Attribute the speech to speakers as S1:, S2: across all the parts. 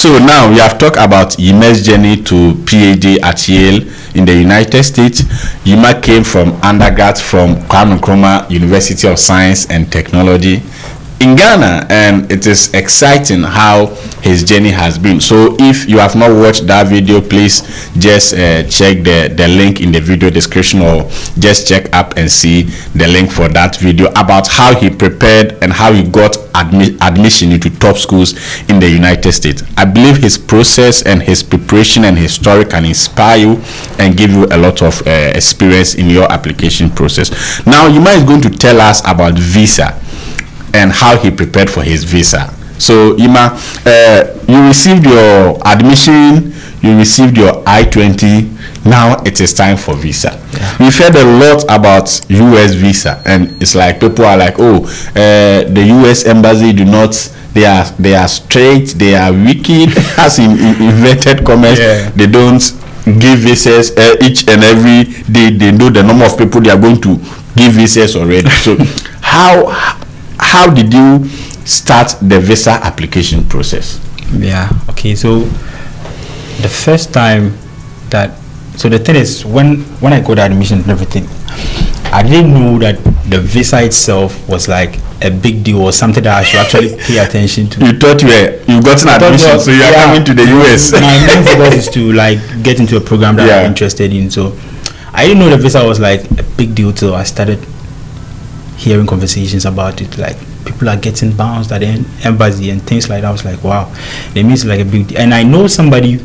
S1: So now we have talked about Yima's journey to PhD at Yale in the United States. Yima came from undergrad from Kwame Nkrumah University of Science and Technology in Ghana, and it is exciting how his journey has been. So if you have not watched that video, please just check the link in the video description, or just check up and see the link for that video about how he prepared and how he got admission into top schools in the United States. I believe his process and his preparation and his story can inspire you and give you a lot of experience in your application process. Now Yima is going to tell us about visa and how he prepared for his visa. So Yima, you received your admission, you received your I-20. Now it is time for visa. We've heard a lot about US visa, and it's like people are like, oh, the US embassy do not, they are straight, they are wicked, as in inverted commas. They don't give visas each and every day. They know the number of people they are going to give visas already. So how did you start the visa application process?
S2: Okay, so the first time that, so the thing is, when I got admission and everything, I didn't know that the visa itself was like a big deal or something that I should actually pay attention to.
S1: You thought you got an admission, so you are coming to the US.
S2: My main focus is to like get into a program that I'm interested in. So I didn't know the visa was like a big deal till I started hearing conversations about it. Like people are getting bounced at the embassy and things like that. I was like, wow, it means like a big deal. And I know somebody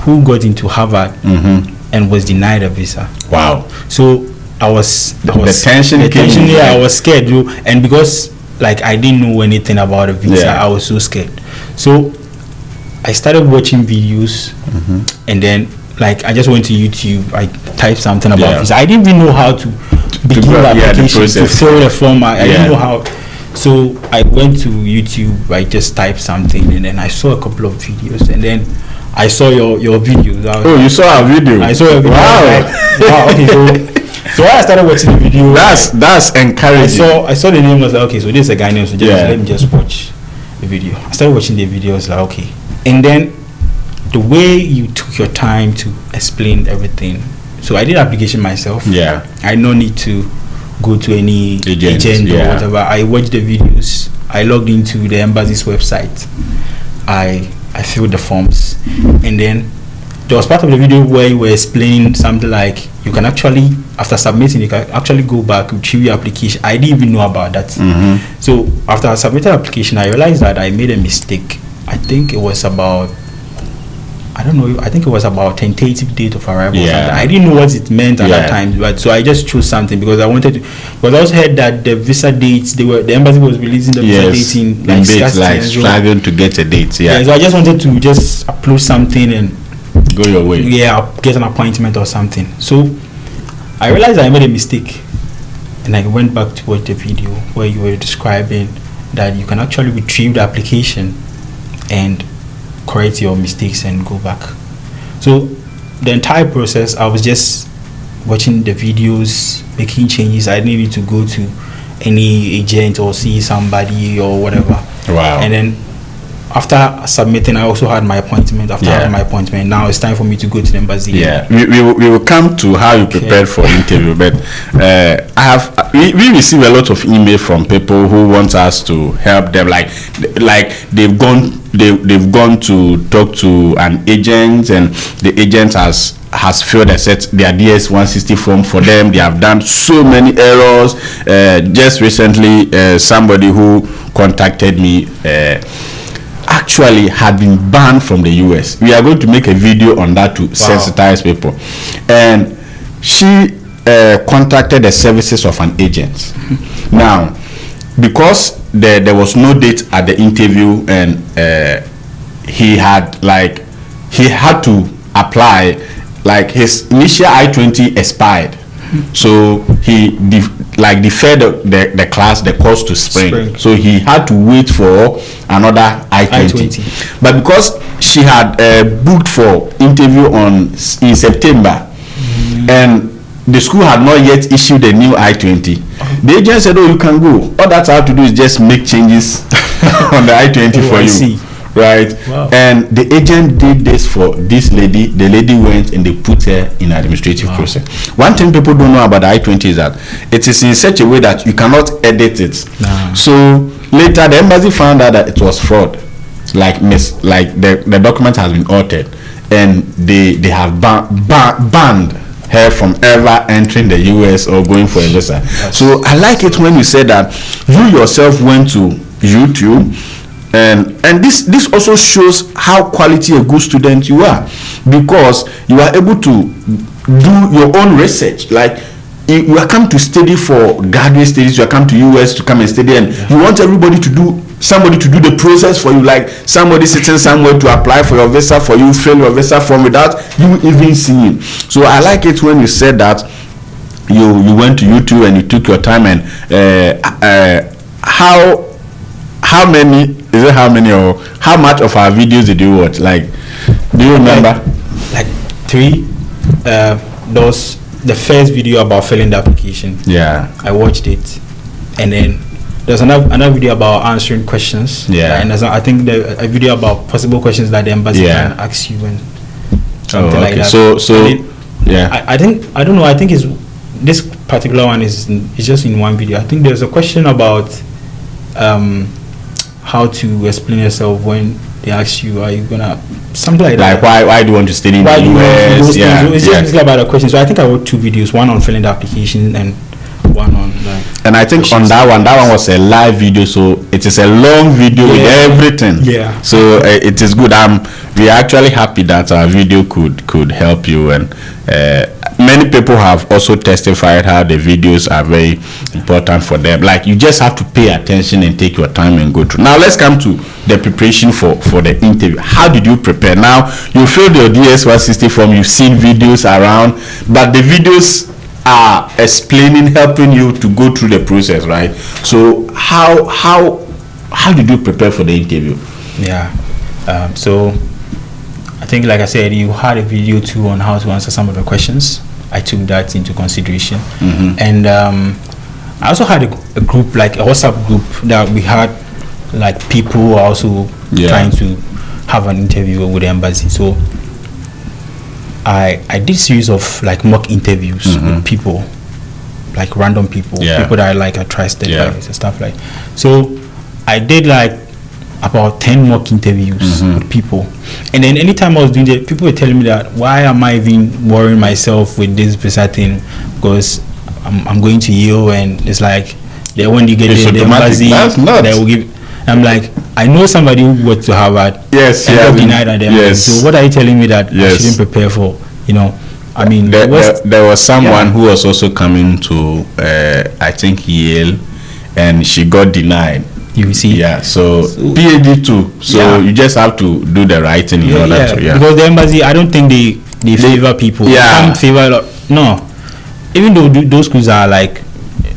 S2: who got into Harvard and was denied a visa.
S1: Wow.
S2: So I was
S1: the tension.
S2: I was scared, and because like I didn't know anything about a visa, I was so scared. So I started watching videos, and then like I just went to YouTube. I typed something about visa. I didn't even know how to begin the application, to fill the form. I didn't know how. So I went to YouTube. I just typed something, and then I saw a couple of videos, and then I saw your video.
S1: You saw a video?
S2: I saw a video. Wow. Okay, so when I started watching the video,
S1: that's encouraging.
S2: I saw the name, was like, okay, so this is a guy named, so let me just watch the video. I started watching the video, I was like, okay. And then the way you took your time to explain everything. So I did application myself. I no need to go to any agent or whatever. I watched the videos. I logged into the embassy's website. I filled the forms, and then there was part of the video where you were explaining something like you can actually, after submitting, you can actually go back, retrieve your application. I didn't even know about that. So after I submitted application, I realized that I made a mistake. I think it was about, I don't know, I think it was about tentative date of arrival. I didn't know what it meant at that time, but so I just chose something because I wanted to. Because I also heard that the visa dates, the embassy was releasing the visa dates in
S1: like struggling to get a date.
S2: So I just wanted to just upload something and
S1: go your way.
S2: Get an appointment or something. So I realized I made a mistake, and I went back to watch the video where you were describing that you can actually retrieve the application and correct your mistakes and go back. So the entire process, I was just watching the videos, making changes. I didn't need to go to any agent or see somebody or whatever.
S1: Wow.
S2: And then after submitting, I also had my appointment. After I had my appointment, now it's time for me to go to the embassy.
S1: We will come to how you prepared for interview, but we receive a lot of email from people who want us to help them. Like they've gone to talk to an agent, and the agent has filled their DS-160 form for them. They have done so many errors. Just recently, somebody who contacted me actually had been banned from the US. We are going to make a video on that to sensitize people. And she contacted the services of an agent. Now, because there was no date at the interview, and he had to apply, like his initial I-20 expired. So he deferred the course to spring. So he had to wait for another I-20. But because she had booked for interview in September, and the school had not yet issued a new I-20, the agent said, oh, you can go. All that I have to do is just make changes on the I-20 for you. right?
S2: Wow.
S1: And the agent did this for this lady. The lady went and they put her in administrative process. One thing people don't know about the I-20 is that it is in such a way that you cannot edit it.
S2: Nah.
S1: So later the embassy found out that it was fraud, like the document has been altered, and they have banned her from ever entering the US or going for a visa. So I like it when you say that you yourself went to YouTube, and this also shows how quality a good student you are, because you are able to do your own research. Like you are come to study for graduate studies, you are come to US to come and study, and you want somebody to do the process for you, like somebody sitting somewhere to apply for your visa for you, fill your visa form without you even seeing. So I like it when you said that you went to YouTube and you took your time, and how many or how much of our videos did you watch? Like, do you remember?
S2: Like 3. Those the first video about filling the application.
S1: Yeah,
S2: I watched it, and then there's another video about answering questions.
S1: Yeah,
S2: and there's a video about possible questions that the embassy can ask you and something like that.
S1: So
S2: yeah, I think I don't know. I think this particular one is just in one video. I think there's a question about how to explain yourself when they ask you, are you gonna something like that.
S1: Like why do you want to study in the US?
S2: Yeah, it's just basically about a question. So I think I wrote 2 videos, one on filling the application and one on like.
S1: And I think on that one was a live video, so it is a long video with everything.
S2: Yeah.
S1: So it is good. We are actually happy that our video could help you, and many people have also testified how the videos are very important for them. Like, you just have to pay attention and take your time and go through. Now let's come to the preparation for the interview. How did you prepare? Now you filled your DS-160 form, you've seen videos around, but the videos are explaining, helping you to go through the process, right? So how did you prepare for the interview?
S2: Yeah. So I think, like I said, you had a video too on how to answer some of the questions. I took that into consideration. And I also had a group, like a WhatsApp group, that we had like people who are also trying to have an interview with the embassy. So I did series of like mock interviews with people, like random people, people that I trusted and stuff like. So I did like about 10 mock interviews with people, and then anytime I was doing that, people were telling me that, why am I even worrying myself with this visa thing, because I'm going to Yale, and it's like when you get there, the embassy they will give. I'm like, I know somebody who went to Harvard and got denied at the embassy. So what are you telling me that I shouldn't prepare for? I mean,
S1: there was someone who was also coming to I think Yale, and she got denied.
S2: You see,
S1: so PhD too. So you just have to do the right thing in order to.
S2: Because the embassy, I don't think they favor people. Some favor no. Even though those schools are like,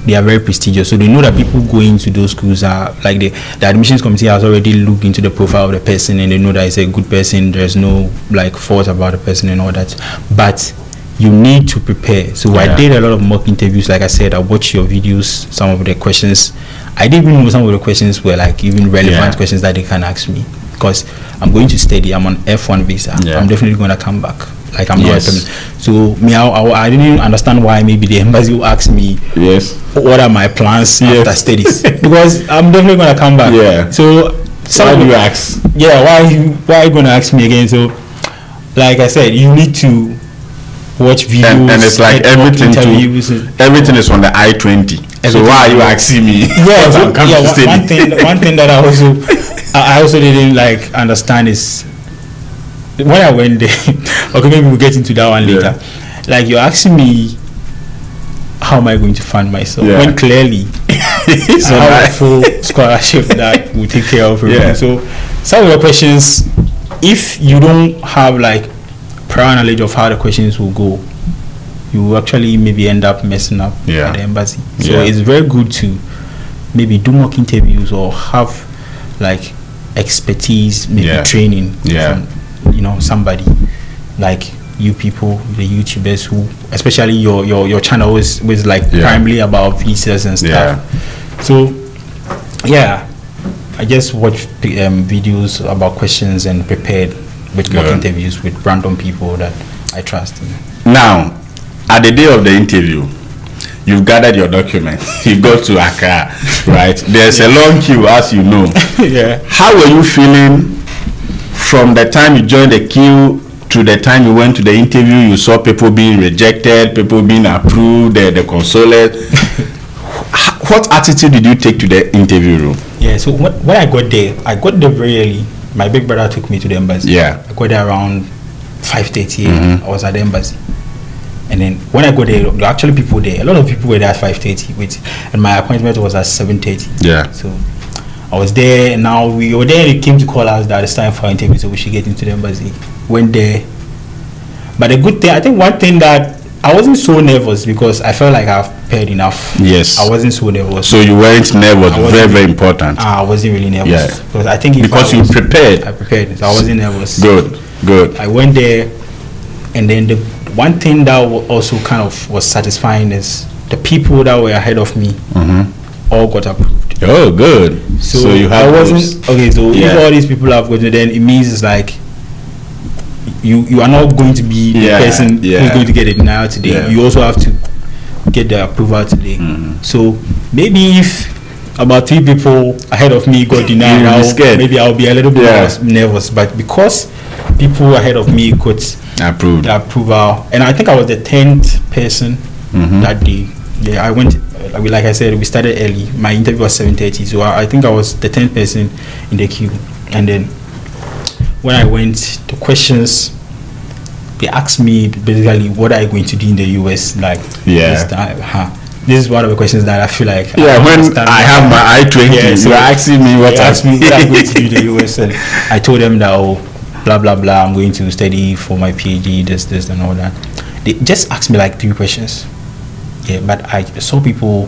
S2: they are very prestigious, so they know that people going to those schools are like, the admissions committee has already looked into the profile of the person, and they know that it's a good person. There's no like fault about the person and all that. But you need to prepare. So I did a lot of mock interviews. Like I said, I watched your videos. Some of the questions, I didn't even know some of the questions were like even relevant questions that they can ask me, because I'm going to study. I'm on F1 visa. I'm definitely going to come back. Like, I'm not. So I didn't even understand why maybe the embassy will ask me what are my plans after studies, because I'm definitely going to come back. So
S1: why do you ask?
S2: Why are you going to ask me again? So like I said, you need to watch videos,
S1: and it's like everything is on the I-20. So why are you asking me? One
S2: thing that I also didn't like understand is, when I went there, okay, maybe we'll get into that one later. Like, you're asking me, how am I going to fund myself? When clearly I have a full scholarship that will take care of everything. So some of the questions, if you don't have like prior knowledge of how the questions will go, you will actually maybe end up messing up at the embassy. So it's very good to maybe do mock interviews, or have like expertise, maybe training from somebody like you people, the YouTubers, who, especially your channel was primarily about visas and stuff. So I just watched videos about questions and prepared with mock interviews with random people that I trust.
S1: Now, at the day of the interview, you've gathered your documents. You go to Accra, right? There's a long queue, as you know.
S2: Yeah.
S1: How were you feeling from the time you joined the queue to the time you went to the interview? You saw people being rejected, people being approved, the consulate. What attitude did you take to the interview room?
S2: Yeah, so when I got there very early. My big brother took me to the embassy.
S1: Yeah.
S2: I got there around 5:30. I was at the embassy. And then when I got there were actually people there. A lot of people were there at 5:30, and my appointment was at 7:30.
S1: Yeah.
S2: So I was there, and now we were there. They came to call us that it's time for our interview, so we should get into the embassy. Went there. But the good thing, I think one thing that I wasn't so nervous because I felt like I've prepared enough.
S1: Yes.
S2: I wasn't so nervous.
S1: So you weren't nervous. Very, very important.
S2: I wasn't really nervous.
S1: Yeah.
S2: Because I think
S1: because you prepared.
S2: I prepared. So I wasn't nervous.
S1: Good.
S2: I went there, and then the one thing that also kind of was satisfying is the people that were ahead of me all got approved.
S1: Oh, good. So you had
S2: okay. So if all these people have gotten, then it means it's like you are not going to be the person who's going to get a denial today. Yeah. You also have to get the approval today. So maybe if about 3 people ahead of me got denied, maybe I'll be a little bit nervous. But because people ahead of me got
S1: approved
S2: the approval, and I think I was the 10th person that day. Yeah, I went. Like I said, we started early. My interview was 7:30, so I think I was the 10th person in the queue. And then when I went, the questions they asked me basically, what are you going to do in the US? Like this time, this is one of the questions that I feel like
S1: when I have my eye training, so you're asking me what I'm
S2: going to do in the US, and I told them that blah blah blah, I'm going to study for my PhD, this and all that. They just asked me like 3 questions. Yeah, but I saw people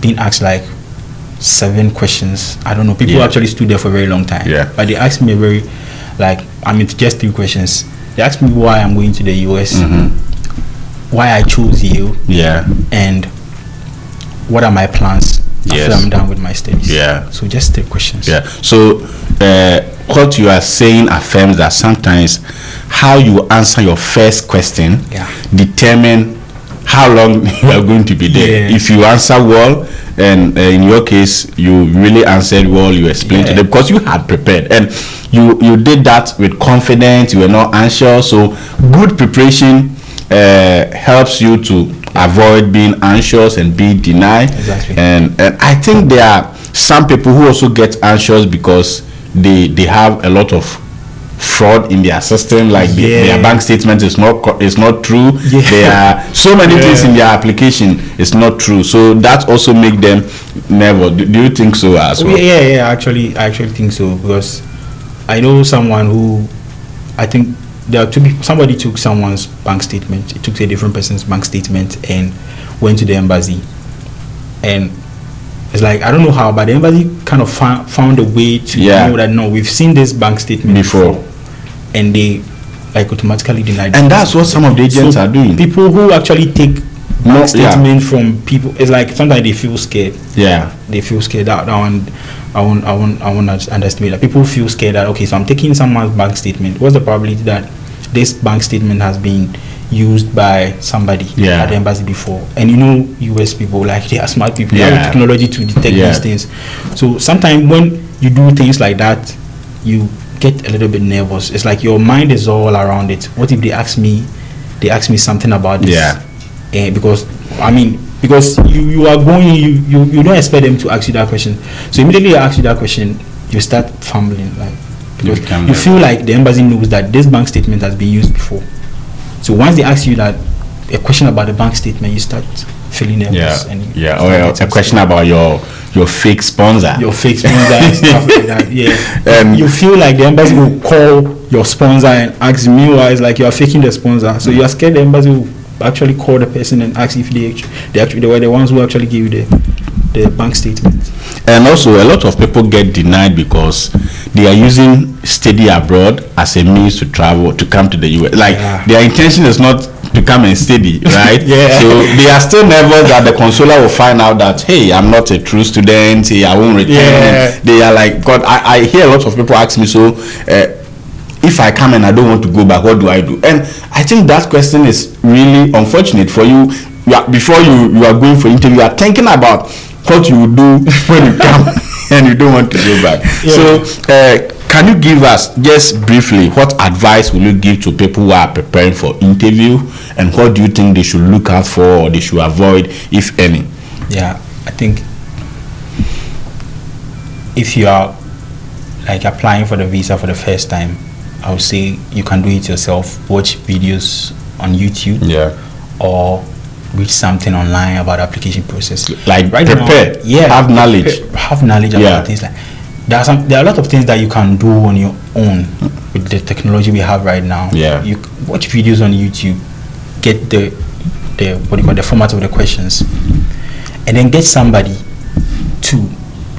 S2: being asked like 7 questions. I don't know. People actually stood there for a very long time.
S1: Yeah.
S2: But they asked me just 3 questions. They asked me why I'm going to the US, why I chose Yale, and what are my plans after I'm done with my studies. Yeah. So just 3 questions.
S1: Yeah. So what you are saying affirms that sometimes how you answer your first question determine how long you are going to be there. If you answer well, and in your case you really answered well, you explained to them because you had prepared, and you did that with confidence. You were not anxious. So good preparation helps you to avoid being anxious and being denied.
S2: Exactly.
S1: And I think there are some people who also get anxious because they have a lot of fraud in their system, like their bank statement is not true. There are so many things in their application is not true, so that also make them nervous. Do you think so as well?
S2: I actually think so, because I know someone who, I think somebody took someone's bank statement. It took a different person's bank statement and went to the embassy, and it's like, I don't know how, but the embassy kind of found a way to know that we've seen this bank statement before, and they like automatically denied. And
S1: that's what some of the agents are doing.
S2: People who actually take bank statement from people, it's like sometimes they feel scared. Yeah, they feel scared. That one, I won't underestimate that. People feel scared that so I'm taking someone's bank statement. What's the probability that this bank statement has been used by somebody at the embassy before? And US people, like, they are smart people. They have the technology to detect these things. So sometimes when you do things like that, you get a little bit nervous. It's like your mind is all around it. What if they ask me something about this? Because you are going, you don't expect them to ask you that question. So immediately they ask you that question, you start fumbling, like, because you feel like the embassy knows that this bank statement has been used before. So once they ask you that a question about the bank statement, you start feeling nervous.
S1: Or a question about your fake sponsor.
S2: Your fake sponsor and stuff like that. You feel like the embassy will call your sponsor and ask. Meanwhile, it's like you are faking the sponsor. So you are scared the embassy will actually call the person and ask if they were the ones who actually gave you the bank statement.
S1: And also, a lot of people get denied because they are using study abroad as a means to travel, to come to the US. Like, their intention is not to come and study, right?
S2: Yeah.
S1: So they are still nervous that the controller will find out that, hey, I'm not a true student, hey, I won't return.
S2: Yeah.
S1: They are like, God, I hear a lot of people ask me, so if I come and I don't want to go back, what do I do? And I think that question is really unfortunate for you. Before you are going for interview, you are thinking about what you will do when you come and you don't want to go back.
S2: Yeah.
S1: So can you give us just briefly what advice will you give to people who are preparing for interview, and what do you think they should look out for or they should avoid, if any?
S2: Yeah, I think if you are like applying for the visa for the first time, I would say you can do it yourself. Watch videos on YouTube, or read something online about the application process.
S1: Like right prepare, now, have knowledge.
S2: Have knowledge about things like there are a lot of things that you can do on your own with the technology we have right now.
S1: Yeah.
S2: You watch videos on YouTube, get the what do you call the format of the questions, and then get somebody to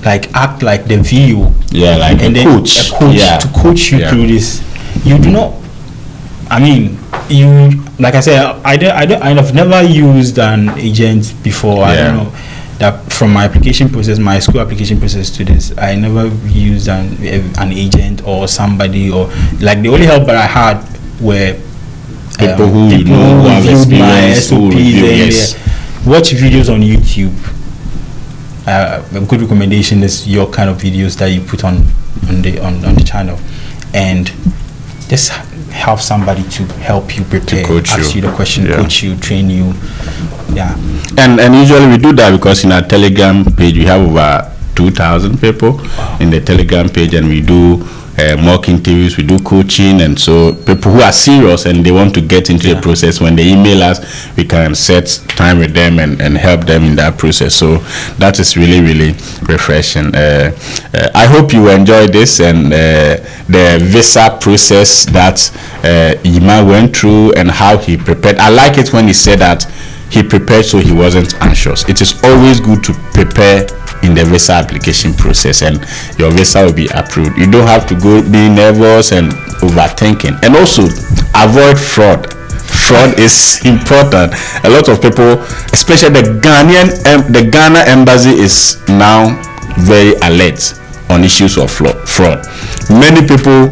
S2: like act like the video.
S1: Yeah, like
S2: and
S1: a coach
S2: to coach you through this. You do not. I mean, you like I said, I've never used an agent before. I don't know that from my application process, my school application process to this. I never used an agent or somebody, or like the only help that I had were
S1: people who have experience,
S2: my SOPs. Watch videos on YouTube. A good recommendation is your kind of videos that you put on the channel, and just have somebody to help you prepare, ask you the question, coach you, train you.
S1: And usually we do that because in our Telegram page we have over 2,000 people in the Telegram page, and we do mock interviews, we do coaching, and so people who are serious and they want to get into the process, when they email us, we can set time with them and help them in that process. So that is really, really refreshing. I hope you enjoy this and the visa process that Yima went through and how he prepared. I like it when he said that he prepared so he wasn't anxious. It is always good to prepare in the visa application process, and your visa will be approved. You don't have to go be nervous and overthinking, and also avoid fraud. Fraud is important. A lot of people, especially the Ghana embassy, is now very alert on issues of fraud. Many people,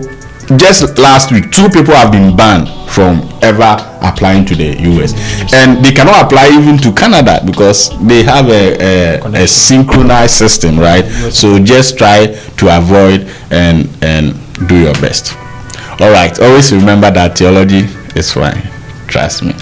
S1: just last week, 2 people have been banned from ever applying to the US, and they cannot apply even to Canada because they have a synchronized system, right? So just try to avoid and do your best. All right, always remember that theology is fine. Trust me.